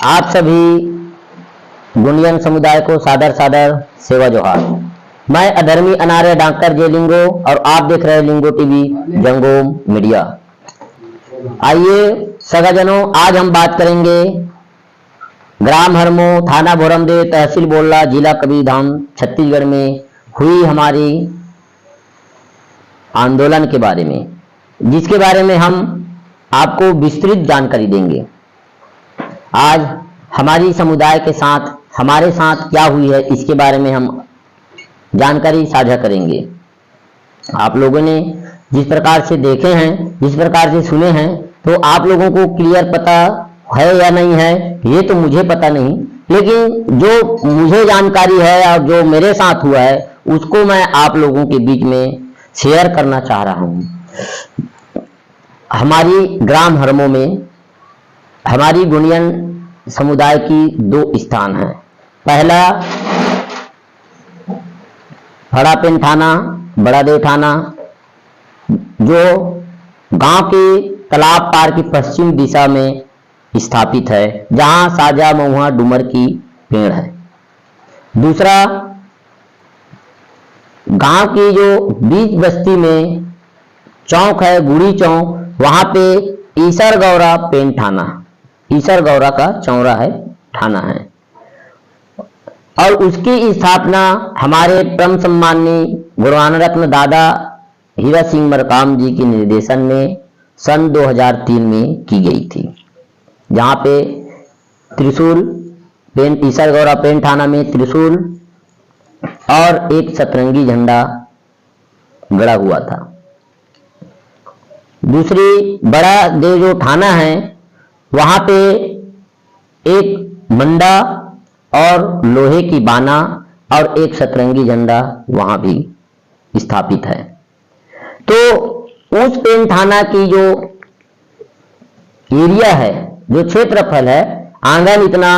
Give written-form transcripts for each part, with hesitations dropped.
आप सभी गुंडियन समुदाय को सादर सादर सेवा जोहार। मैं अधर्मी अनार्य डॉक्टर जे लिंगो और आप देख रहे हैं लिंगो टीवी जंगोम मीडिया। आइए सगाजनों, आज हम बात करेंगे ग्राम हरमो, थाना भोरमदेव, तहसील बोलला, जिला कबीरधाम, छत्तीसगढ़ में हुई हमारी आंदोलन के बारे में, जिसके बारे में हम आपको विस्तृत जानकारी देंगे। आज हमारी समुदाय के साथ हमारे साथ क्या हुई है इसके बारे में हम जानकारी साझा करेंगे। आप लोगों ने जिस प्रकार से देखे हैं, जिस प्रकार से सुने हैं, तो आप लोगों को क्लियर पता है या नहीं है ये तो मुझे पता नहीं, लेकिन जो मुझे जानकारी है और जो मेरे साथ हुआ है उसको मैं आप लोगों के बीच में शेयर करना चाह रहा हूं। हमारी ग्राम हरमो में हमारी गुंडियन समुदाय की दो स्थान हैं। पहला फड़ापेन थाना, बड़ादेव थाना, जो गांव के तालाब पार की पश्चिम दिशा में स्थापित है, जहां साजा, महुआ, डूमर की पेड़ है। दूसरा गांव की जो बीच बस्ती में चौक है, गुड़ी चौक, वहां पे ईसर गौरा पेन थाना, ईसर गौरा का चौरा है, थाना है। और उसकी स्थापना हमारे परम सम्माननीय गुरुआन रत्न दादा हीरा सिंह मरकाम जी के निर्देशन में सन 2003 में की गई थी, जहां पे त्रिशूल पेन, ईसर गौरा पेन थाना में त्रिशूल और एक सतरंगी झंडा गड़ा हुआ था। दूसरी बड़ा देव जो थाना है, वहां पे एक मंडा और लोहे की बाना और एक सतरंगी झंडा वहां भी स्थापित है। तो उस पेन थाना की जो एरिया है, जो क्षेत्रफल है, आंगन इतना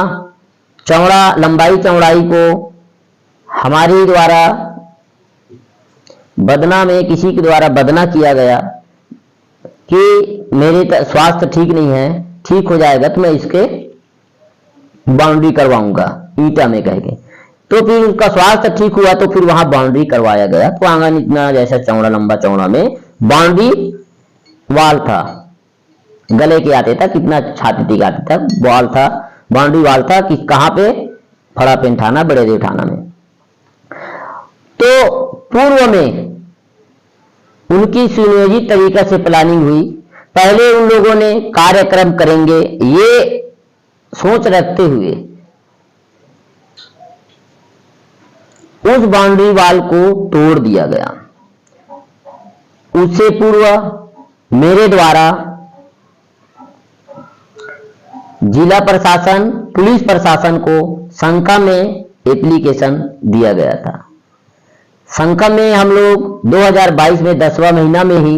चौड़ा, लंबाई चौड़ाई को हमारे द्वारा बदना में किसी के द्वारा बदना किया गया कि मेरे स्वास्थ्य ठीक नहीं है, ठीक हो जाएगा तो मैं इसके बाउंड्री करवाऊंगा ईटा में कह के। तो फिर उसका स्वास्थ्य ठीक हुआ तो फिर वहां बाउंड्री करवाया गया। तो आंगन इतना जैसा चौड़ा, लंबा चौड़ा में बाउंड्री वाल था, गले के आते था, कितना छाती टिक आते था, वाल था, बाउंड्री वाल था कि कहां पे, फड़ापेन थाना, बड़ेदेव थाना में। तो पूर्व में उनकी सुनियोजित तरीका से प्लानिंग हुई। पहले उन लोगों ने कार्यक्रम करेंगे ये सोच रखते हुए उस बाउंड्री वाल को तोड़ दिया गया। उससे पूर्व मेरे द्वारा जिला प्रशासन, पुलिस प्रशासन को शंका में एप्लीकेशन दिया गया था। शंका में हम लोग 2022 में 10वां महीना में ही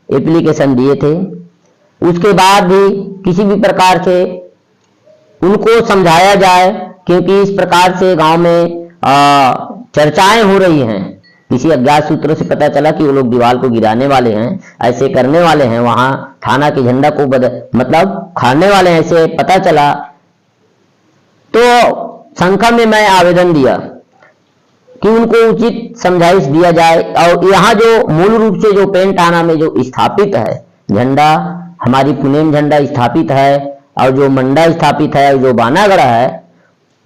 एप्लीकेशन दिए थे। उसके बाद भी किसी भी प्रकार से उनको समझाया जाए, क्योंकि इस प्रकार से गांव में चर्चाएं हो रही हैं। किसी अज्ञात सूत्रों से पता चला कि वो लोग दीवार को गिराने वाले हैं, ऐसे करने वाले हैं, वहां थाना के झंडा को मतलब खाने वाले हैं, ऐसे पता चला। तो शंका में मैं आवेदन दिया कि उनको उचित समझाइश दिया जाए। और यहाँ जो मूल रूप से जो पेन थाना में जो स्थापित है झंडा, हमारी पुनेम झंडा स्थापित है, और जो मंडा स्थापित है, जो बाना गड़ा है,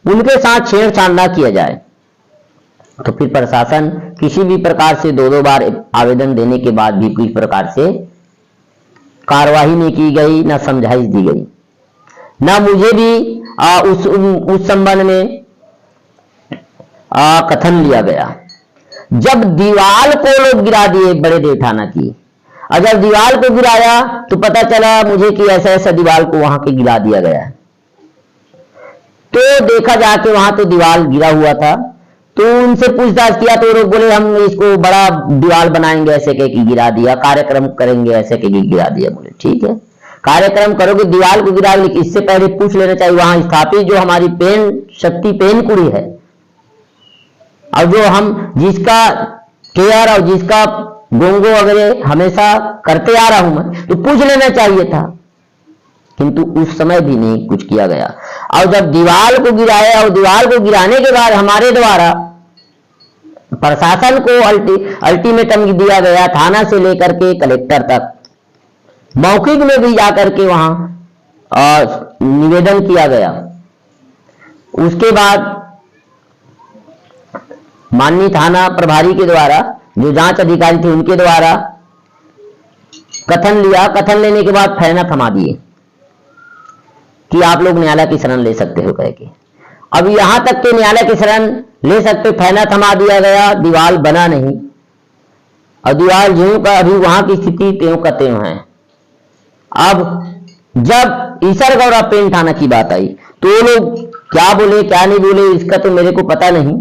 उनके साथ छेड़छाड़ ना किया जाए। तो फिर प्रशासन किसी भी प्रकार से दो बार आवेदन देने के बाद भी किसी प्रकार से कार्रवाई नहीं की गई, ना समझाइश दी गई, ना मुझे भी उस संबंध में कथन लिया गया। जब दीवार को लोग गिरा दिए बड़ेदेव थाना की, और जब दीवार को गिराया तो पता चला मुझे कि ऐसा ऐसा दीवार को वहां के गिरा दिया गया है। तो देखा जाके वहां तो दीवार गिरा हुआ था। तो उनसे पूछताछ किया तो लोग बोले हम इसको बड़ा दीवार बनाएंगे, ऐसे कह के गिरा दिया, कार्यक्रम करेंगे ऐसे कह के गिरा दिया। बोले ठीक है, कार्यक्रम करोगे, दीवार को गिरा, लेकिन इससे पहले पूछ लेना चाहिए वहां स्थापित जो हमारी पेन शक्ति पेन कुड़ी है, और जो हम जिसका केयर और जिसका गोंगो वगैरह हमेशा करते आ रहा हूं मैं, तो पूछ लेना चाहिए था। किंतु उस समय भी नहीं कुछ किया गया। और जब दीवार को गिराया और दीवार को गिराने के बाद हमारे द्वारा प्रशासन को अल्टीमेटम दिया गया, थाना से लेकर के कलेक्टर तक, मौखिक में भी जाकर के वहां निवेदन किया गया। उसके बाद माननीय थाना प्रभारी के द्वारा, जो जांच अधिकारी थे उनके द्वारा कथन लिया। कथन लेने के बाद फैना थमा दिए कि आप लोग न्यायालय की शरण ले सकते हो कह के। अब यहां तक के न्यायालय की शरण ले सकते, फैना थमा दिया गया, दीवार बना नहीं। और दीवार ज्यों का अभी वहां की स्थिति त्यों का त्यों है। अब जब ईसर गौरा पेन थाना की बात आई तो वो लोग क्या बोले क्या नहीं बोले इसका तो मेरे को पता नहीं,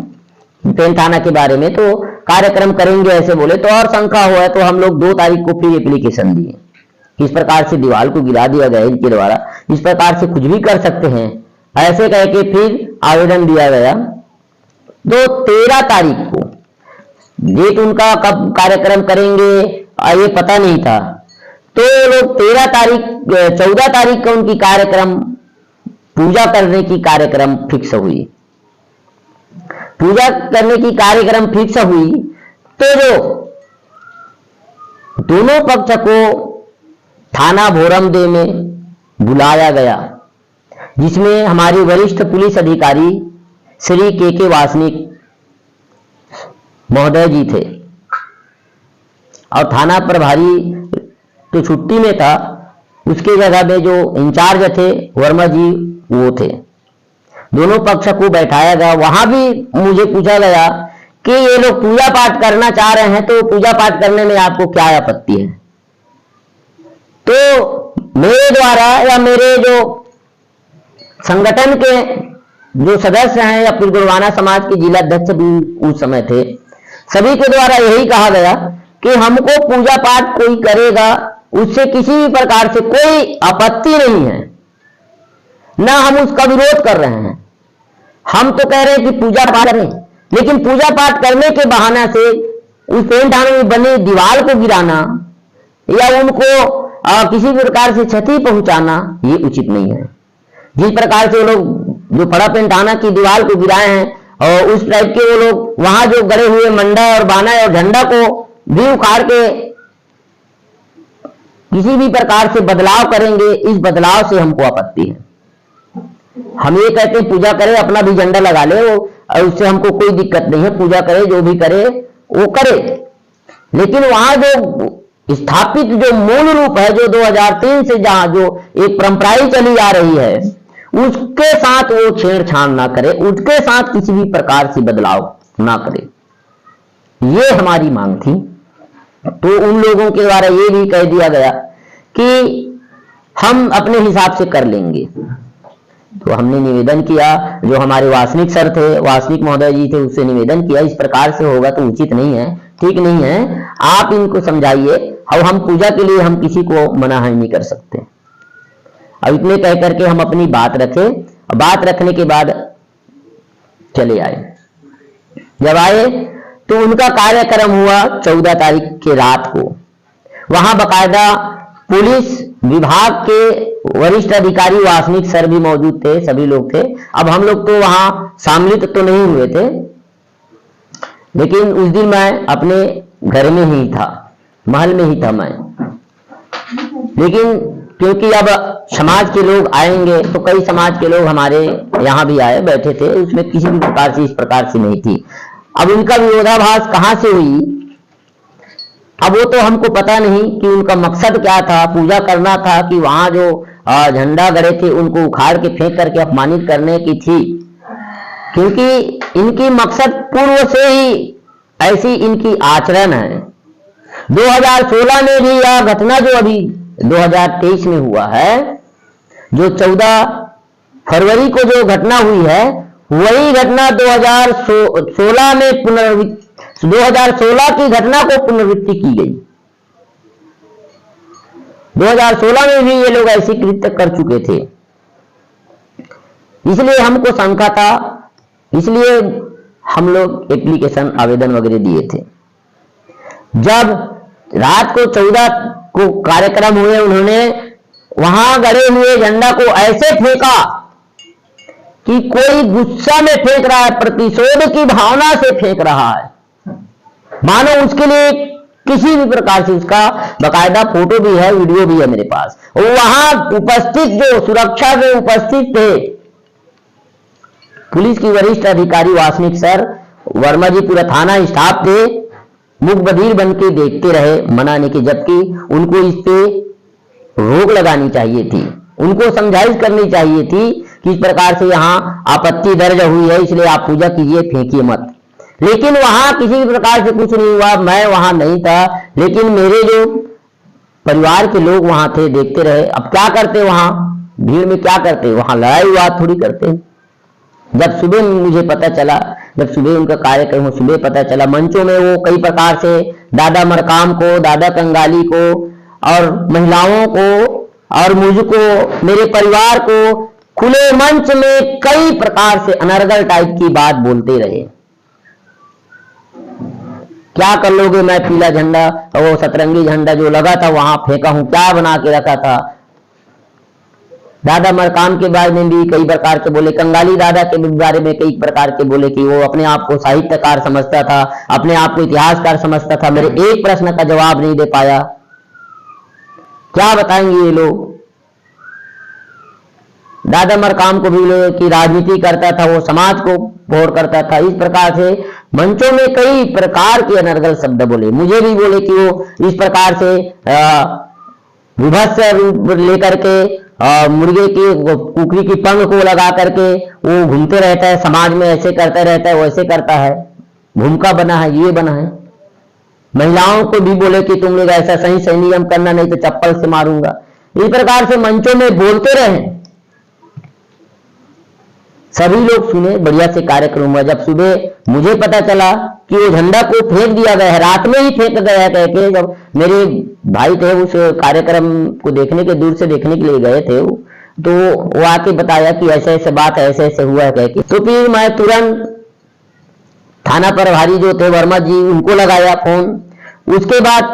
पेन थाना के बारे में तो कार्यक्रम करेंगे ऐसे बोले। तो और शंका हुआ तो हम लोग 2 तारीख को फिर एप्लीकेशन दिए, इस प्रकार से दीवार को गिरा दिया गया इनके द्वारा, इस प्रकार से कुछ भी कर सकते हैं ऐसे कह के फिर आवेदन दिया गया। तो 13 तारीख को डेट उनका कब कार्यक्रम करेंगे ये पता नहीं था। तो लोग 14 तारीख का उनकी कार्यक्रम पूजा करने की कार्यक्रम फिक्स हुई। पूजा करने की कार्यक्रम फिक्स हुई तो जो दोनों पक्ष को थाना भोरमदेव में बुलाया गया, जिसमें हमारे वरिष्ठ पुलिस अधिकारी श्री के वासनिक महोदय जी थे और थाना प्रभारी तो छुट्टी में था, उसके जगह में जो इंचार्ज थे वर्मा जी वो थे। दोनों पक्ष को बैठाया गया। वहां भी मुझे पूछा गया कि ये लोग पूजा पाठ करना चाह रहे हैं तो पूजा पाठ करने में आपको क्या आपत्ति है। तो मेरे द्वारा या मेरे जो संगठन के जो सदस्य हैं या फिर गुरुवाना समाज के जिला अध्यक्ष भी उस समय थे, सभी के द्वारा यही कहा गया कि हमको पूजा पाठ कोई करेगा उससे किसी भी प्रकार से कोई आपत्ति नहीं है, ना हम उसका विरोध कर रहे हैं। हम तो कह रहे हैं कि पूजा पाठ करें, लेकिन पूजा पाठ करने के बहाना से उस पेन थाने में बने दीवार को गिराना या उनको किसी प्रकार से क्षति पहुंचाना ये उचित नहीं है। जिस प्रकार से वो लोग जो फड़ा पेन थाना की दीवार को गिराए हैं और उस टाइप के वो लोग वहां जो गड़े हुए मंडा और बाना और झंडा को भी उखाड़ के किसी भी प्रकार से बदलाव करेंगे, इस बदलाव से हमको आपत्ति है। हम ये कहते हैं पूजा करे, अपना भी झंडा लगा ले और उससे हमको कोई दिक्कत नहीं है, पूजा करे जो भी करे वो करे। लेकिन वहां जो स्थापित जो मूल रूप है जो 2003 से जहां जो एक परंपराएं चली आ रही है उसके साथ वो छेड़छाड़ ना करे, उसके साथ किसी भी प्रकार से बदलाव ना करे, ये हमारी मांग थी। तो उन लोगों के द्वारा ये भी कह दिया गया कि हम अपने हिसाब से कर लेंगे। तो हमने निवेदन किया, जो हमारे वासनिक सर थे, वासनिक महोदय जी थे, उससे निवेदन किया इस प्रकार से होगा तो उचित नहीं है, ठीक नहीं है, आप इनको समझाइए। और हम पूजा के लिए हम किसी को मना नहीं कर सकते। अब इतने कह करके हम अपनी बात रखे। बात रखने के बाद चले आए। जब आए तो उनका कार्यक्रम हुआ 14 तारीख के रात को। वहां बकायदा पुलिस विभाग के वरिष्ठ अधिकारी वासनिक सर भी मौजूद थे, सभी लोग थे। अब हम लोग तो वहां सम्मिलित तो नहीं हुए थे, लेकिन उस दिन मैं अपने घर में ही था, महल में ही था मैं। लेकिन क्योंकि अब समाज के लोग आएंगे तो कई समाज के लोग हमारे यहाँ भी आए बैठे थे, उसमें किसी भी प्रकार से इस प्रकार से नहीं थी। अब उनका विरोधाभास कहां से हुई, अब वो तो हमको पता नहीं कि उनका मकसद क्या था। पूजा करना था कि वहां जो झंडा गड़े थे उनको उखाड़ के फेंक करके अपमानित करने की थी, क्योंकि इनकी मकसद पूर्व से ही ऐसी इनकी आचरण है। 2016 में भी यह घटना जो अभी 2023 में हुआ है, जो 14 फरवरी को जो घटना हुई है, वही घटना 2016 में 2016 की घटना को पुनरावृत्ति की गई। 2016 में भी ये लोग ऐसी कृत्य कर चुके थे, इसलिए हमको शंका था, इसलिए हम लोग एप्लीकेशन आवेदन वगैरह दिए थे। जब रात को 14 को कार्यक्रम हुए, उन्होंने वहां गड़े हुए झंडा को ऐसे फेंका कि कोई गुस्सा में फेंक रहा है, प्रतिशोध की भावना से फेंक रहा है, मानो उसके लिए किसी भी प्रकार से। उसका बकायदा फोटो भी है, वीडियो भी है मेरे पास। वहां उपस्थित जो सुरक्षा में उपस्थित थे पुलिस की वरिष्ठ अधिकारी वासनिक सर, वर्मा जी, पूरा थाना स्टाफ थे, मुख बधिर बन के देखते रहे मनाने की, जबकि उनको इस पे रोक लगानी चाहिए थी, उनको समझाइश करनी चाहिए थी कि इस प्रकार से यहां आपत्ति दर्ज हुई है, इसलिए आप पूजा कीजिए, फेंकिए मत। लेकिन वहां किसी भी प्रकार से कुछ नहीं हुआ। मैं वहां नहीं था, लेकिन मेरे जो परिवार के लोग वहां थे, देखते रहे। अब क्या करते वहां भीड़ में, क्या करते वहां, लड़ाई हुआ थोड़ी करते। जब सुबह मुझे पता चला, जब सुबह उनका कार्यक्रम सुबह पता चला, मंचों में वो कई प्रकार से दादा मरकाम को, दादा कंगाली को और महिलाओं को और मुझको, मेरे परिवार को खुले मंच में कई प्रकार से अनर्गल टाइप की बात बोलते रहे। क्या कर लोगे, मैं पीला झंडा और वो सतरंगी झंडा जो लगा था वहां फेंका हूं, क्या बना के रखा था। दादा मरकाम के बारे में भी कई प्रकार के बोले, कंगाली दादा के बारे में कई प्रकार के बोले कि वो अपने आप को साहित्यकार समझता था, अपने आप को इतिहासकार समझता था। मेरे एक प्रश्न का जवाब नहीं दे पाया। क्या बताएंगे ये लोग। दादा मरकाम को भी कि राजनीति करता था, वो समाज को भोर करता था। इस प्रकार से मंचों में कई प्रकार के अनर्गल शब्द बोले। मुझे भी बोले कि वो इस प्रकार से विभत्स लेकर के मुर्गे की कुकरी की पंख को लगा करके वो घूमते रहता है, समाज में ऐसे करता रहता है, वैसे करता है, भूमिका बना है, ये बना है। महिलाओं को भी बोले कि तुम लोग ऐसा सही सही नियम करना, नहीं तो चप्पल से मारूंगा। इस प्रकार से मंचों में बोलते रहे। सभी लोग सुने, बढ़िया से कार्यक्रम हुआ। जब सुबह मुझे पता चला कि वो झंडा को फेंक दिया गया है, रात में ही फेंक गया है कह के, जब मेरे भाई थे उस कार्यक्रम को देखने के, दूर से देखने के लिए गए थे, तो वो आके बताया कि ऐसे ऐसे बात है, ऐसे ऐसे हुआ है कह के। तो फिर मैं तुरंत थाना प्रभारी जो थे वर्मा जी, उनको लगाया फोन। उसके बाद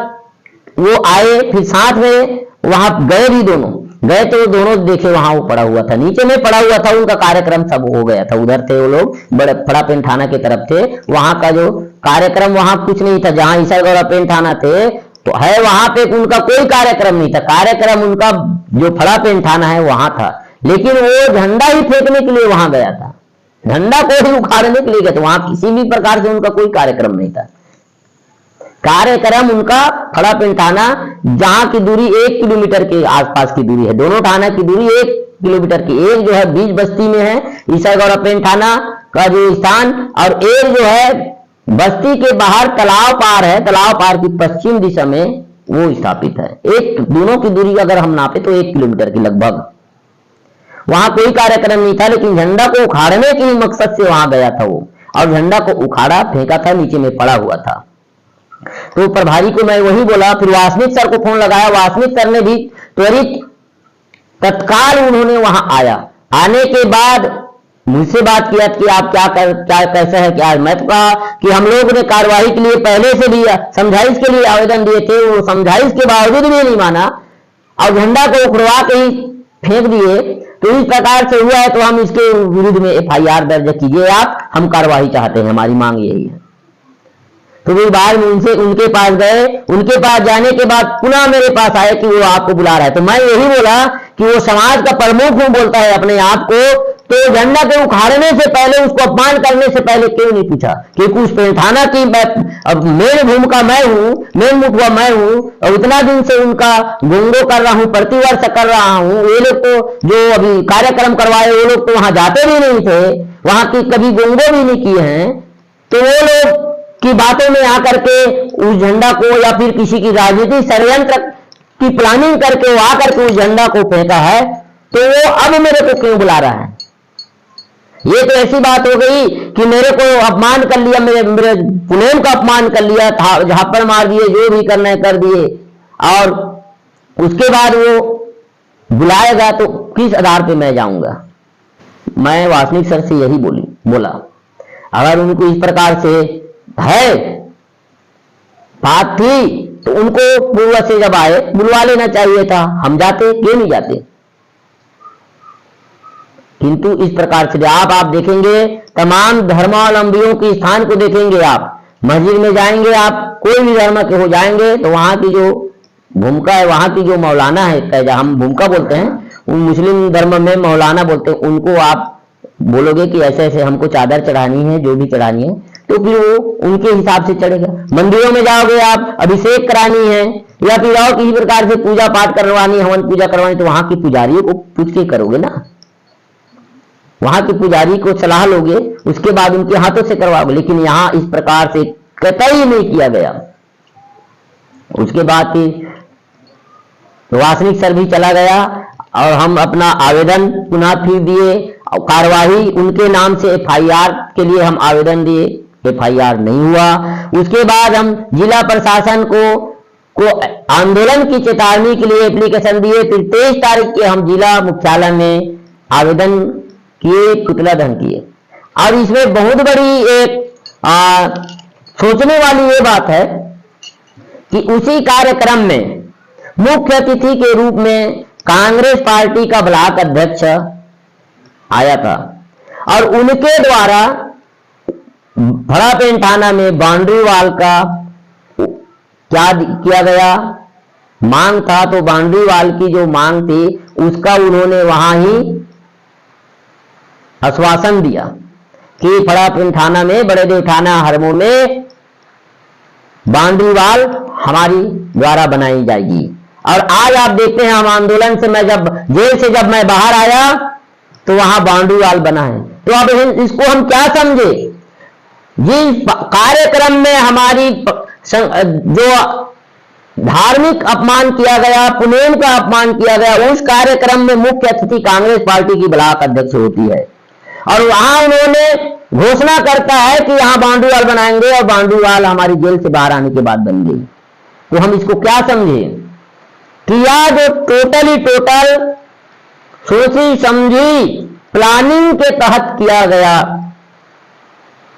वो आए, फिर साथ में वहां गए भी, दोनों गए तो दोनों देखे वहां वो पड़ा हुआ था, नीचे में पड़ा हुआ था। उनका कार्यक्रम सब हो गया था, उधर थे वो लोग, बड़े बड़ा पेन थाना की तरफ थे। वहां का जो कार्यक्रम, वहां कुछ नहीं था। जहां ईसागौरा पेन थाना थे तो है, वहां पे उनका कोई कार्यक्रम नहीं था। कार्यक्रम उनका जो फड़ा पेन थाना है वहां था, लेकिन वो झंडा ही फेंकने के लिए वहां गया था, झंडा को ही उखाड़ने के लिए गया था। वहां किसी भी प्रकार से उनका कोई कार्यक्रम नहीं था। कार्यक्रम उनका खड़ा पेन थाना, जहां की दूरी 1 किलोमीटर के आसपास की दूरी है, दोनों थाना की दूरी 1 किलोमीटर की। एक जो है बीच बस्ती में है ईसागौरा पेन थाना का जो स्थान, और एक जो है बस्ती के बाहर तालाब पार है, तालाब पार की पश्चिम दिशा में वो स्थापित है। एक दोनों की दूरी अगर हम नापे तो 1 किलोमीटर की लगभग। वहां कोई कार्यक्रम नहीं था, लेकिन झंडा को उखाड़ने के मकसद से वहां गया था वो, और झंडा को उखाड़ा, फेंका था, नीचे में पड़ा हुआ था। तो प्रभारी को मैं वही बोला, फिर वासनिक सर को फोन लगाया। वासनिक सर ने भी त्वरित तत्काल उन्होंने वहां आया। आने के बाद मुझसे बात किया कि आप क्या कैसा है क्या। मैं तो कहा कि हम लोग ने कार्रवाई के लिए पहले से भी समझाइश के लिए आवेदन दिए थे, वो समझाइश के बावजूद भी नहीं माना और झंडा को उखड़वा के ही फेंक दिए। तो इस प्रकार से हुआ है, तो हम इसके विरुद्ध में FIR दर्ज कीजिए आप, हम कार्रवाई चाहते हैं, हमारी मांग यही है। तो फिर बाद में उनके पास गए। उनके पास जाने के बाद पुनः मेरे पास आए कि वो आपको बुला रहा है। तो मैं यही बोला कि वो समाज का प्रमुख हूं बोलता है अपने आप को, तो झंडा के उखाड़ने से पहले, उसको अपमान करने से पहले क्यों नहीं पूछा? क्योंकि उस पेन थाना की मेन भूमिका मैं हूं, मेन मुखिया मैं हूं, और इतना दिन से उनका गुंगो कर रहा हूं, प्रतिवर्ष कर रहा हूं। ये लोग तो जो अभी कार्यक्रम करवाए, वो लोग तो वहां जाते भी नहीं थे, वहां की कभी गुंगो भी नहीं किए हैं। तो वो लोग की बातों में आकर के उस झंडा को, या फिर किसी की राजनीतिक षड्यंत्र की प्लानिंग करके वो आकर के उस झंडा को फेंका है, तो वो अब मेरे को क्यों बुला रहा है? ये तो ऐसी बात हो गई कि मेरे को अपमान कर लिया, मेरे पुनेम का अपमान कर लिया, झापड़ मार दिए, जो भी करना है कर दिए, और उसके बाद वो बुलाएगा तो किस आधार पे मैं जाऊंगा? मैं वासनिक सर से यही बोला, अगर उनको इस प्रकार से है बात थी तो उनको पूर्व से जब आए बुलवा लेना चाहिए था, हम जाते, क्यों नहीं जाते। किंतु इस प्रकार से आप देखेंगे तमाम धर्मावलंबियों के स्थान को देखेंगे, आप मस्जिद में जाएंगे, आप कोई भी धर्म के हो जाएंगे तो वहां की जो भूमिका है, वहां की जो मौलाना है, हम भूमिका बोलते हैं, उन मुस्लिम धर्म में मौलाना बोलते हैं, उनको आप बोलोगे कि ऐसे ऐसे हमको चादर चढ़ानी है, जो भी चढ़ानी है, तो फिर वो उनके हिसाब से चढ़ेगा। मंदिरों में जाओगे आप, अभिषेक करानी है या फिर और किसी प्रकार से पूजा पाठ करवानी, हवन पूजा करवानी, तो वहां की पुजारियों को पूछ के करोगे ना, वहां के पुजारी को सलाह लोगे, उसके बाद उनके हाथों से करवाओगे। लेकिन यहां इस प्रकार से कतई नहीं किया गया। उसके बाद वासनिक सर भी चला गया और हम अपना आवेदन पुनः फिर दिए, और कार्यवाही उनके नाम से एफआईआर के लिए हम आवेदन दिए, एफआईआर नहीं हुआ। उसके बाद हम जिला प्रशासन को आंदोलन की चेतावनी के लिए एप्लीकेशन दिए। फिर 23 तारीख के हम जिला मुख्यालय में आवेदन किए, पुतला दहन किए। और इसमें बहुत बड़ी एक सोचने वाली ये बात है कि उसी कार्यक्रम में मुख्य अतिथि के रूप में कांग्रेस पार्टी का ब्लॉक अध्यक्ष आया था और उनके द्वारा भड़ापेन थाना में बाउंड्री वाल का क्या किया गया, मांग था, तो बाउंड्री वाल की जो मांग थी उसका उन्होंने वहां ही आश्वासन दिया कि भड़ापेन थाना में, बड़ेदेव थाना हरमो में बाउंड्री वाल हमारी द्वारा बनाई जाएगी। और आज आप देखते हैं, हम आंदोलन से, मैं जब जेल से जब मैं बाहर आया तो वहां बाउंड्री वाल बना है। तो अब इसको हम क्या समझे, जिस कार्यक्रम में हमारी जो धार्मिक अपमान किया गया, पुनेम का अपमान किया गया, उस कार्यक्रम में मुख्य अतिथि कांग्रेस पार्टी की ब्लॉक अध्यक्ष होती है और वहां उन्होंने घोषणा करता है कि यहां बाउंड्री वाल बनाएंगे और बाउंड्री वाल हमारी जेल से बाहर आने के बाद बन गई। तो हम इसको क्या समझे कि यह जो टोटल सोची समझी प्लानिंग के तहत किया गया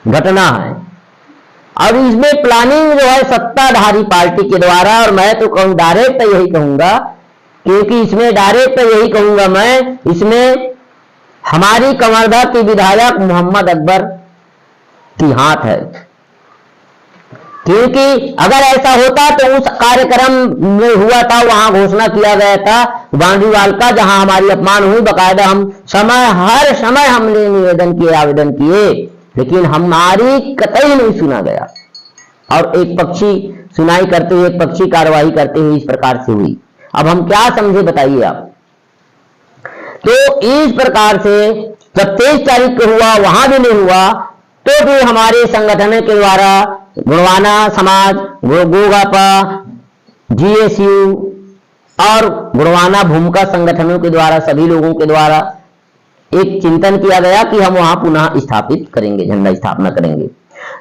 घटना है। और इसमें प्लानिंग जो है सत्ताधारी पार्टी के द्वारा, और मैं तो कहूं डायरेक्ट यही कहूंगा, क्योंकि इसमें डायरेक्ट यही कहूंगा मैं, इसमें हमारी कवर्धा के विधायक मोहम्मद अकबर की हाथ है। क्योंकि अगर ऐसा होता तो उस कार्यक्रम में हुआ था, वहां घोषणा किया गया था बाउंड्री वाल का, जहां हमारी अपमान हुई, बकायदा हम हर समय हमने निवेदन किए, आवेदन किए, लेकिन हमारी कतई नहीं सुना गया। और एक पक्षी सुनाई करते हुए, एक पक्षी कार्रवाई करते हुए इस प्रकार से हुई। अब हम क्या समझे बताइए आप। तो इस प्रकार से जब 23 तारीख को हुआ, वहां भी नहीं हुआ, तो भी हमारे संगठन के द्वारा गुणवाना समाज, गोगापा, जीएसयू और गुणवाना भूमिका संगठनों के द्वारा, सभी लोगों के द्वारा एक चिंतन किया गया कि हम वहां पुनः स्थापित करेंगे, झंडा स्थापना करेंगे।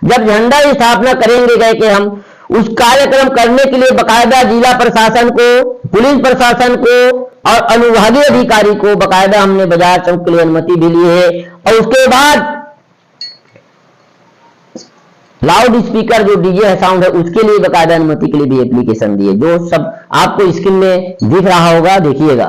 जब झंडा स्थापना करेंगे गए कि हम उस कार्यक्रम करने के लिए बकायदा जिला प्रशासन को, पुलिस प्रशासन को और अनुविभागीय अधिकारी को बकायदा हमने बाजार चौक के लिए अनुमति भी ली है। और उसके बाद लाउड स्पीकर जो डीजे है साउंड है, उसके लिए बकायदा अनुमति के लिए भी एप्लीकेशन दिए, जो सब आपको स्क्रीन में दिख रहा होगा, देखिएगा।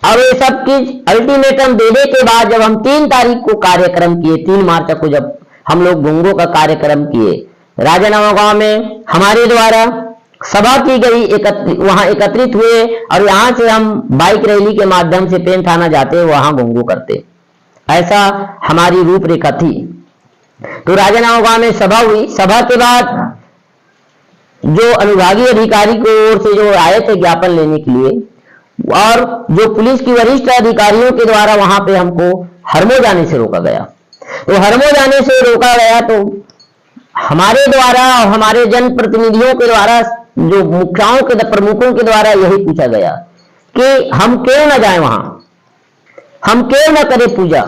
और ये सब चीज अल्टीमेटम देने के बाद जब हम 3 तारीख को कार्यक्रम किए, 3 मार्च को जब हम लोग गोंगो का कार्यक्रम किए, राजानावा गांव में हमारे द्वारा सभा की गई, वहां एकत्रित हुए और यहां से हम बाइक रैली के माध्यम से पेन थाना जाते, वहां गोंगो करते, ऐसा हमारी रूपरेखा थी। तो राजानावा गांव में सभा हुई। सभा के बाद जो अनुविभागीय अधिकारी की ओर से जो आए थे ज्ञापन लेने के लिए, और जो पुलिस की वरिष्ठ अधिकारियों के द्वारा वहां पे हमको हरमो जाने से रोका गया। तो हरमो जाने से रोका गया तो हमारे द्वारा, हमारे जनप्रतिनिधियों के द्वारा, जो मुखियाओं के प्रमुखों के द्वारा यही पूछा गया कि हम क्यों ना जाएं वहां, हम क्यों ना करें पूजा।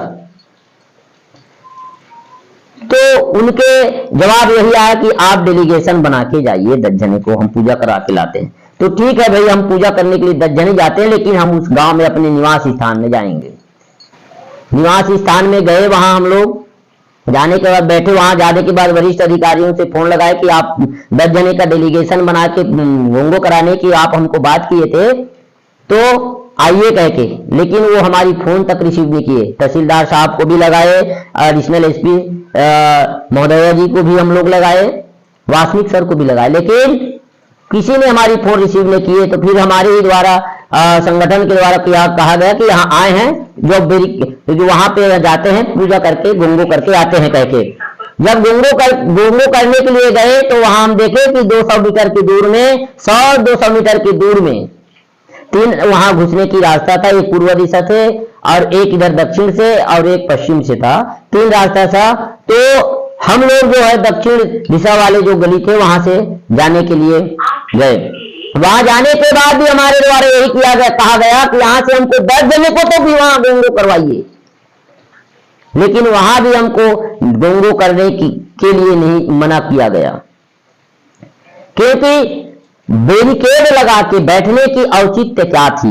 तो उनके जवाब यही आया कि आप डेलीगेशन बना के जाइए, 10 जने को हम पूजा करा के लाते हैं। तो ठीक है भाई, हम पूजा करने के लिए 10 जने जाते हैं, लेकिन हम उस गांव में अपने निवास स्थान में जाएंगे। निवास स्थान में गए, वहां हम लोग जाने के बाद बैठे, वहां जाने के बाद वरिष्ठ अधिकारियों से फोन लगाए कि आप 10 जने का डेलीगेशन बना के गोंगो कराने की आप हमको बात किए थे, तो आइए कह के, लेकिन वो हमारी फोन तक रिसीव नहीं किए। तहसीलदार साहब को भी लगाए, एडिशनल एसपी महोदया जी को भी हम लोग लगाए, वासनिक सर को भी लगाए, लेकिन किसी ने हमारी फोन रिसीव नहीं किए। तो फिर हमारे ही द्वारा संगठन के द्वारा कहा गया कि यहाँ आए हैं जो वहां पे जाते हैं पूजा करके गोंगो करके आते हैं कह के। जब गोंगो करने के लिए गए तो वहां हम देखे कि 200 मीटर की दूर में 100-200 मीटर की दूर में 3 वहां घुसने की रास्ता था, एक पूर्व दिशा से और एक इधर दक्षिण से और एक पश्चिम से था, 3 रास्ता था। तो हम लोग जो है दक्षिण दिशा वाले जो गली थे वहां से जाने के लिए गए। वहां जाने के बाद भी हमारे द्वारा यही कहा गया कि यहां से हमको 10 जने को तो भी वहां गोंगो करवाइए, लेकिन वहां भी हमको गोंगो करने के लिए नहीं मना किया गया, क्योंकि बैरिकेड लगा के बैठने की औचित्य क्या थी।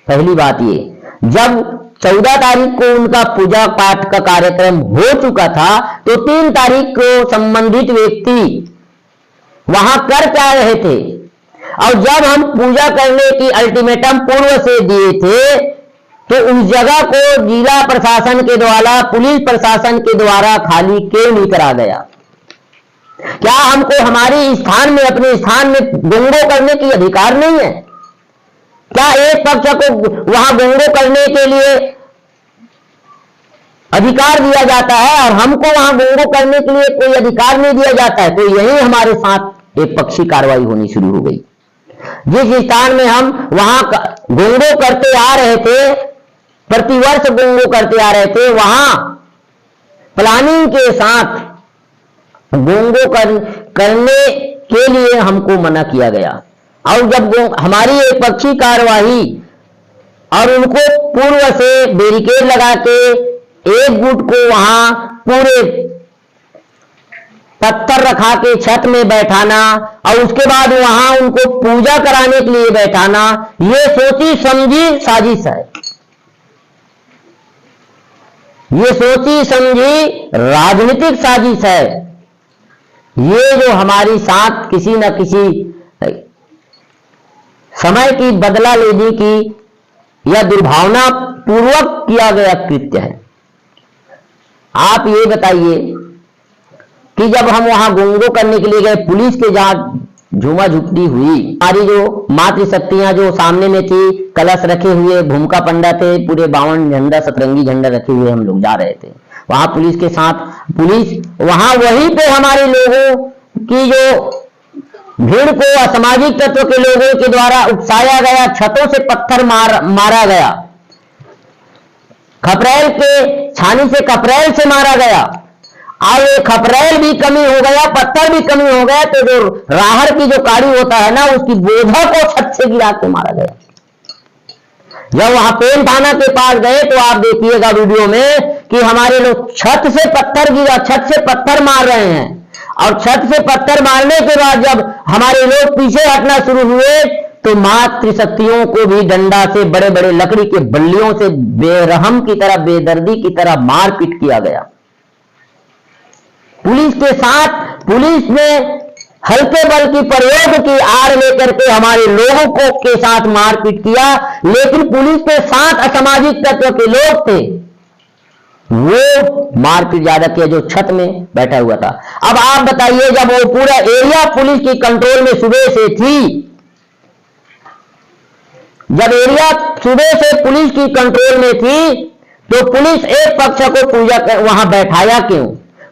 पहली बात ये, जब 14 तारीख को उनका पूजा पाठ का कार्यक्रम हो चुका था तो 3 तारीख को संबंधित व्यक्ति वहां कर क्या रहे थे, और जब हम पूजा करने की अल्टीमेटम पूर्व से दिए थे तो उस जगह को जिला प्रशासन के द्वारा, पुलिस प्रशासन के द्वारा खाली क्यों नहीं करा गया? क्या हमको हमारे स्थान में, अपने स्थान में गोंगो करने की अधिकार नहीं है? क्या एक पक्ष को वहां गोंगो करने के लिए अधिकार दिया जाता है और हमको वहां गोंगो करने के लिए कोई अधिकार नहीं दिया जाता है? तो यही हमारे साथ एक पक्षी कार्रवाई होनी शुरू हो गई। जिस स्थान में हम वहां गोंगो करते आ रहे थे, प्रतिवर्ष गोंगो करते आ रहे थे, वहां प्लानिंग के साथ गोंगो करने के लिए हमको मना किया गया। और जब हमारी एक पक्षी कार्यवाही और उनको पूर्व से बैरिकेड लगा के एक गुट को वहां पूरे पत्थर रखा के छत में बैठाना और उसके बाद वहां उनको पूजा कराने के लिए बैठाना, ये सोची समझी साजिश है। ये सोची समझी राजनीतिक साजिश है। ये जो हमारी साथ किसी न किसी समय की बदला लेने की या दुर्भावना पूर्वक किया गया कृत्य है। आप ये बताइए कि जब हम वहां गोंगो करने के लिए गए, पुलिस के जहां झूमा झुपड़ी हुई, हमारी जो मातृशक्तियां जो सामने में थी, कलश रखे हुए, भूमिका पंडा थे, पूरे 52 झंडा, सतरंगी झंडा रखे हुए हम लोग जा रहे थे वहां पुलिस के साथ। पुलिस वहां वहीं पे हमारे लोगों की जो भीड़ को असामाजिक तत्व के लोगों के द्वारा उकसाया गया, छतों से पत्थर मारा गया, खपरेल के छानी से कपरेल से मारा गया, और ये खपरेल भी कमी हो गया, पत्थर भी कमी हो गया, तो जो राहर की जो काड़ी होता है ना, उसकी बोझा को छत से गिरा के मारा गया। जब वहां पेन थाना के पास गए तो आप देखिएगा वीडियो में कि हमारे लोग छत से पत्थर मार रहे हैं, और छत से पत्थर मारने के बाद जब हमारे लोग पीछे हटना शुरू हुए तो मातृशक्तियों को भी डंडा से, बड़े बड़े लकड़ी के बल्लियों से बेरहम की तरह, बेदर्दी की तरह मारपीट किया गया। पुलिस के साथ पुलिस ने हल्के बल की प्रयोग की आड़ लेकर के हमारे लोगों को के साथ मारपीट किया, लेकिन पुलिस के साथ असामाजिक तत्व के लोग थे, वो मारपीट ज्यादा किया जो छत में बैठा हुआ था। अब आप बताइए, जब वो पूरा एरिया पुलिस की कंट्रोल में सुबह से थी, जब एरिया सुबह से पुलिस की कंट्रोल में थी, तो पुलिस एक पक्ष को पूजा कर वहां बैठाया क्यों?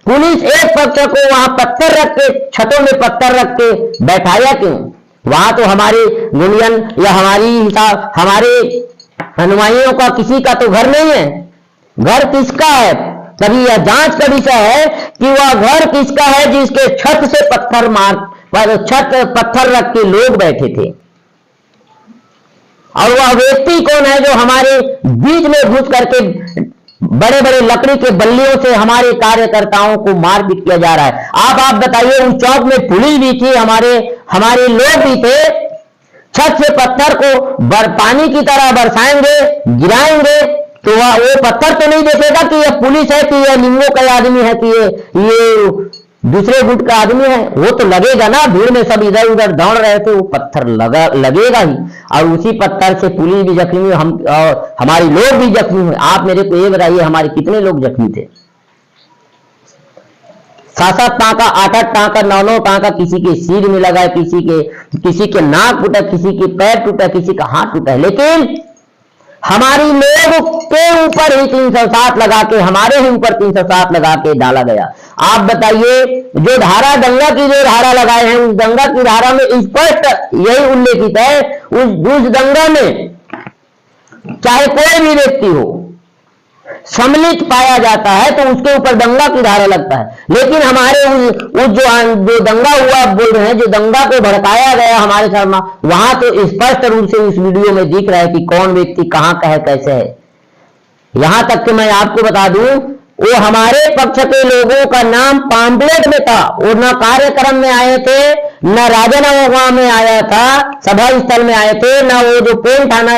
पुलिस एक पक्ष को वहां पत्थर रख के, छतों में पत्थर रख के बैठाया क्यों? वहां तो हमारे गुनियन या हमारे अनुयायियों का किसी का तो घर नहीं है। घर किसका है? तभी यह जांच का विषय है कि वह घर किसका है जिसके छत से पत्थर रख के लोग बैठे थे, और वह व्यक्ति कौन है जो हमारे बीच में घुस करके बड़े बड़े लकड़ी के बल्लियों से हमारे कार्यकर्ताओं को मारपीट किया जा रहा है। आप बताइए, उस चौक में पुलिस भी थी, हमारे लोग भी थे, छत से पत्थर को पानी की तरह बरसाएंगे, गिराएंगे, तो वो पत्थर तो नहीं देखेगा कि ये पुलिस है, कि ये लिंगो का आदमी है, कि ये दूसरे गुट का आदमी है। वो तो लगेगा ना, भीड़ में सब इधर उधर दौड़ रहे थे, वो पत्थर लगेगा ही। और उसी पत्थर से पुलिस भी जख्मी हुई, हम और हमारे लोग भी जख्मी हुए। आप मेरे को ये बताइए, हमारे कितने लोग जख्मी थे? 7-7 टांका, 8-8 टांका, 9-9 टांका, किसी के सिर में लगा है, किसी के नाक टूटा, किसी के पैर टूटा, किसी का हाथ टूटा। लेकिन हमारी लोग के ऊपर ही 307 लगा के, हमारे ही ऊपर 307 लगा के डाला गया। आप बताइए, जो धारा दंगा की जो धारा लगाए हैं, उस दंगा की धारा में स्पष्ट यही उल्लेखित है, उस दंगा में चाहे कोई भी व्यक्ति हो सम्मिलित पाया जाता है तो उसके ऊपर दंगा की धारा लगता है। लेकिन हमारे उस जो दंगा हुआ बोल रहे हैं, जो दंगा को भड़काया गया हमारे शर्मा, वहां तो स्पष्ट रूप से उस वीडियो में दिख रहा है कि कौन व्यक्ति कहां का है, कैसे है। यहां तक कि मैं आपको बता दूं, वो हमारे पक्ष के लोगों का नाम पाम्पलेट में था। वो न कार्यक्रम में आए थे, न राजनामा में आया था, सभा स्थल में आए थे, न वो जो पेन थाना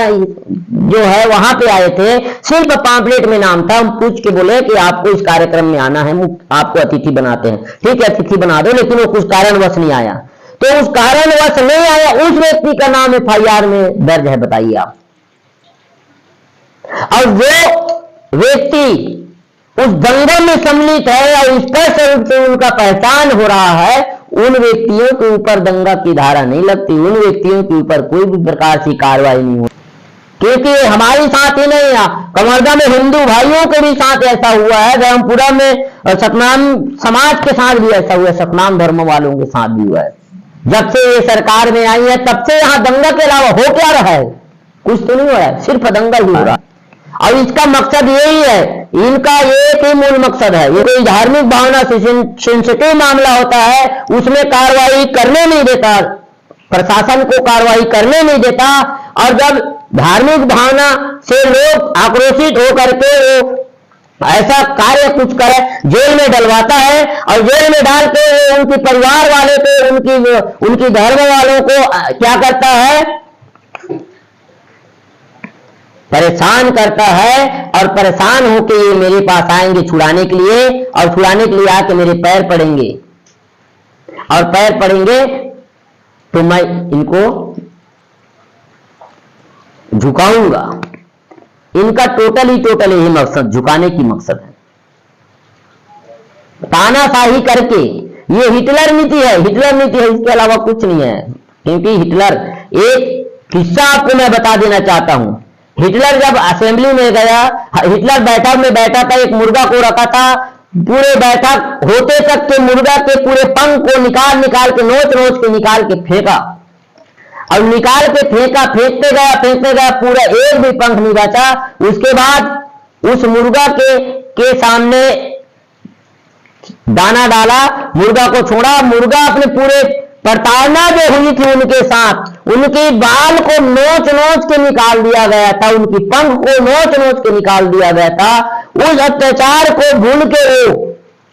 जो है वहां पे आए थे। सिर्फ पाम्पलेट में नाम था। हम पूछ के बोले कि आपको इस कार्यक्रम में आना है, आपको अतिथि बनाते हैं। ठीक है, अतिथि बना दो, लेकिन वो कुछ कारणवश नहीं आया। तो उस कारणवश नहीं आया उस व्यक्ति का नाम FIR में दर्ज है, बताइए आप। और वो व्यक्ति उस दंगे में सम्मिलित है और स्पष्ट रूप से उनका पहचान हो रहा है, उन व्यक्तियों के ऊपर दंगा की धारा नहीं लगती, उन व्यक्तियों के ऊपर कोई भी प्रकार की कार्रवाई नहीं होती। क्योंकि हमारे साथ ही नहीं, कवर्धा में हिंदू भाइयों के भी साथ ऐसा हुआ है, ब्रह्मपुरा में सतनाम समाज के साथ भी ऐसा हुआ है, सतनाम धर्म वालों के साथ भी हुआ है। जब से ये सरकार में आई है तब से यहाँ दंगा के अलावा हो क्या रहा है? कुछ तो नहीं हो रहा है, सिर्फ दंगा ही हो रहा है। और इसका मकसद यही है, इनका एक ही मूल मकसद है। ये कोई धार्मिक भावना से सेंसिटिव मामला होता है, उसमें कार्रवाई करने नहीं देता, प्रशासन को कार्रवाई करने नहीं देता। और जब धार्मिक भावना से लोग आक्रोशित होकर के वो ऐसा कार्य कुछ करे, जेल में डलवाता है। और जेल में डाल के उनके परिवार वाले को, उनकी धर्म वालों को क्या करता है? परेशान करता है। और परेशान होके ये मेरे पास आएंगे छुड़ाने के लिए, और छुड़ाने के लिए आके मेरे पैर पड़ेंगे, और पैर पड़ेंगे तो मैं इनको झुकाऊंगा। इनका टोटल यही मकसद, झुकाने की मकसद है, तानाशाही करके। ये हिटलर नीति है, हिटलर नीति है, इसके अलावा कुछ नहीं है। क्योंकि हिटलर, एक किस्सा आपको मैं बता देना चाहता हूं। हिटलर जब असेंबली में गया, हिटलर बैठक में बैठा था, एक मुर्गा को रखा था, पूरे बैठक होते तक के मुर्गा के पूरे पंख को निकाल के नोच के निकाल के फेंका। और निकाल के फेंकते गया, पूरा एक भी पंख नहीं बचा। उसके बाद उस मुर्गा के सामने दाना डाला, मुर्गा को छोड़ा। मुर्गा अपने पूरे प्रताड़ना जो हुई थी उनके साथ, उनकी बाल को नोच के निकाल दिया गया था, उनकी पंख को नोच के निकाल दिया गया था। उस अत्याचार को भूल के वो,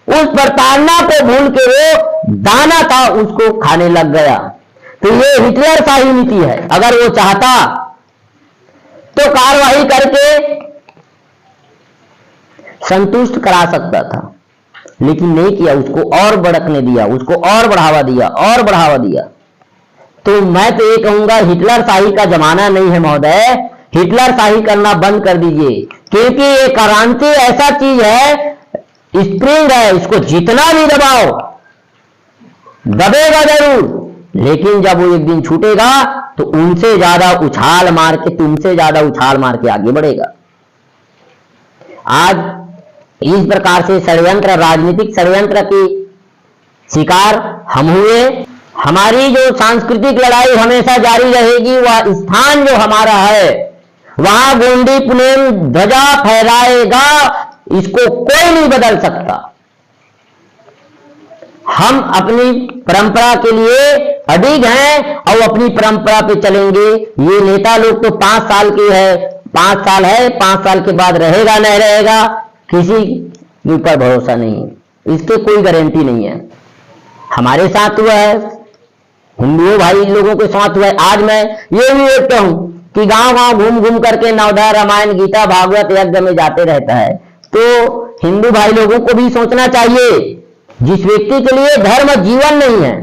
उस प्रताड़ना को भूल के वो दाना था उसको खाने लग गया। तो ये हिटलर शाही नीति है। अगर वो चाहता तो कार्रवाई करके संतुष्ट करा सकता था, लेकिन नहीं किया, उसको और भड़कने दिया, उसको और बढ़ावा दिया। तो मैं तो ये कहूंगा, हिटलर शाही का जमाना नहीं है महोदय, हिटलर शाही करना बंद कर दीजिए। क्योंकि ये क्रांति ऐसा चीज है, स्प्रिंग है, इसको जितना भी दबाओ दबेगा जरूर, लेकिन जब वो एक दिन छूटेगा तो उनसे ज्यादा उछाल मार के, तुमसे ज्यादा उछाल मार के आगे बढ़ेगा। आज इस प्रकार से षड्यंत्र, राजनीतिक षड्यंत्र की शिकार हम हुए। हमारी जो सांस्कृतिक लड़ाई हमेशा जारी रहेगी। वह स्थान जो हमारा है, वहां गोंडी पुनेम ध्वजा फहराएगा, इसको कोई नहीं बदल सकता। हम अपनी परंपरा के लिए अडिग हैं और अपनी परंपरा पे चलेंगे। ये नेता लोग तो 5 साल के है, 5 साल है, 5 साल के बाद रहेगा नहीं रहेगा, किसी के ऊपर भरोसा नहीं, इसके कोई गारंटी नहीं है। हमारे साथ हुआ है, हिंदुओं भाई लोगों के साथ हुआ है। आज मैं ये भी देखता हूं कि गांव-गांव घूम-घूम करके नवधा, रामायण, गीता, भागवत, यज्ञ में जाते रहता है। तो हिंदू भाई लोगों को भी सोचना चाहिए, जिस व्यक्ति के लिए धर्म जीवन नहीं है,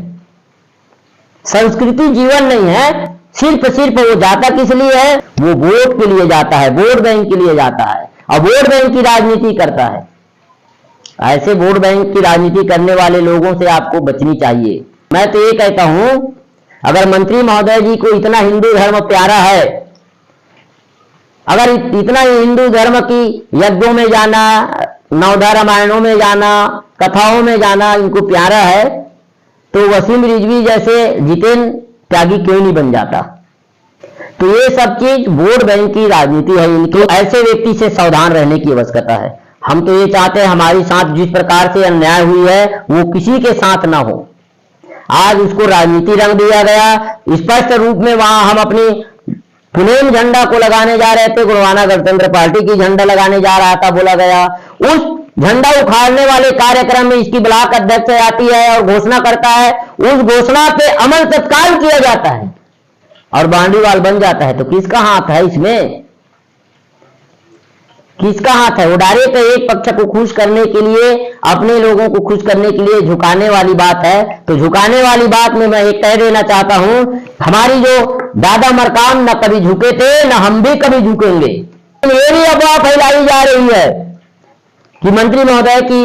संस्कृति जीवन नहीं है, सिर्फ वो जाता किस लिए है? वो वोट के लिए जाता है, वोट बैंक के लिए जाता है और वोट बैंक की राजनीति करता है। ऐसे वोट बैंक की राजनीति करने वाले लोगों से आपको बचनी चाहिए। मैं तो ये कहता हूं, अगर मंत्री महोदय जी को इतना हिंदू धर्म प्यारा है, अगर इतना हिंदू धर्म की यज्ञों में जाना, नवधा, रामायणों में जाना, कथाओं में जाना इनको प्यारा है, तो वसीम रिजवी जैसे जितेंद्र त्यागी क्यों नहीं बन जाता? तो ये सब चीज वोट बैंक की राजनीति है इनकी। ऐसे व्यक्ति से सावधान रहने की आवश्यकता है। हम तो ये चाहते हैं हमारे साथ जिस प्रकार से अन्याय हुई है वो किसी के साथ ना हो। आज उसको राजनीति रंग दिया गया। स्पष्ट रूप में वहां हम अपनी पुनेम झंडा को लगाने जा रहे थे, गोंडवाना गणतंत्र पार्टी की झंडा लगाने जा रहा था, बोला गया। उस झंडा उखाड़ने वाले कार्यक्रम में इसकी ब्लॉक अध्यक्ष आती है और घोषणा करता है, उस घोषणा पे अमल तत्काल किया जाता है और बांडीवाल बन जाता है। तो किसका हाथ है इसमें? किसका हाथ है? वो डायरेक्ट एक पक्ष को खुश करने के लिए, अपने लोगों को खुश करने के लिए झुकाने वाली बात है। तो झुकाने वाली बात में मैं एक कह देना चाहता हूं, हमारी जो दादा मरकाम न कभी झुके थे, न हम भी कभी झुकेंगे। ये भी अफवाह फैलाई जा रही है कि मंत्री महोदय की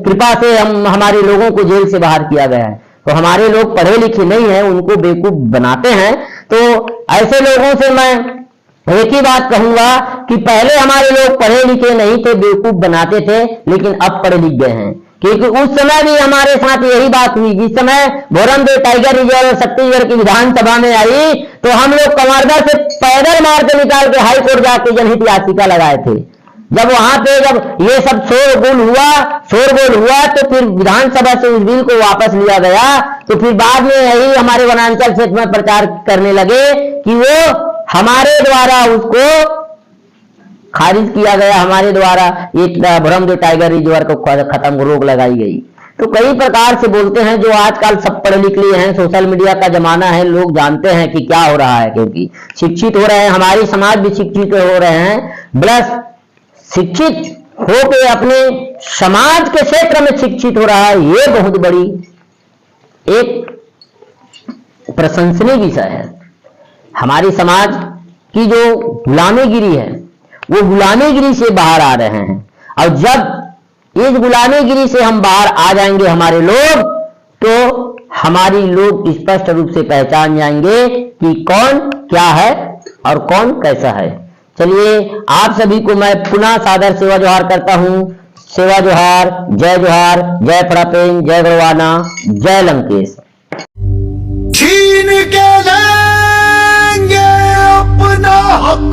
कृपा से हमारे लोगों को जेल से बाहर किया गया है। तो हमारे लोग पढ़े लिखे नहीं हैं, उनको बेवकूफ बनाते हैं। तो ऐसे लोगों से मैं एक ही बात कहूंगा कि पहले हमारे लोग पढ़े लिखे नहीं थे, बेवकूफ बनाते थे, लेकिन अब पढ़े लिख गए हैं। क्योंकि उस समय भी हमारे साथ यही बात हुई। जिस समय भोरमदेव टाइगर रिजर्व छत्तीसगढ़ की विधानसभा में आई तो हम लोग कमारदा से पैदल मार के निकाल के हाई कोर्ट जाके जनहित याचिका लगाए थे। जब वहां पे जब ये सब शोरगुल हुआ तो फिर विधानसभा से उस बिल को वापस लिया गया। तो फिर बाद में यही हमारे वनांचल क्षेत्र में प्रचार करने लगे कि वो हमारे द्वारा उसको खारिज किया गया, हमारे द्वारा एक भोरमदेव टाइगर रिजर्व को खत्म रोक लगाई गई। तो कई प्रकार से बोलते हैं। जो आजकल सब पढ़े लिख लिए हैं, सोशल मीडिया का जमाना है, लोग जानते हैं कि क्या हो रहा है, क्योंकि शिक्षित हो रहे हैं, हमारी समाज भी शिक्षित हो रहे हैं। प्लस शिक्षित होकर अपने समाज के क्षेत्र में शिक्षित हो रहा है। ये बहुत बड़ी एक प्रशंसनीय विषय है। हमारी समाज की जो गुलामीगिरी है वो गुलामीगिरी से बाहर आ रहे हैं, और जब इस गुलामीगिरी से हम बाहर आ जाएंगे हमारे लोग, तो हमारी लोग स्पष्ट रूप से पहचान जाएंगे कि कौन क्या है और कौन कैसा है। चलिए, आप सभी को मैं पुनः सादर सेवा जोहार करता हूं। सेवा जोहार, जय फड़ापेन, जय गढ़वाना, जय लंकेश। छीन के लेंगे अपना हक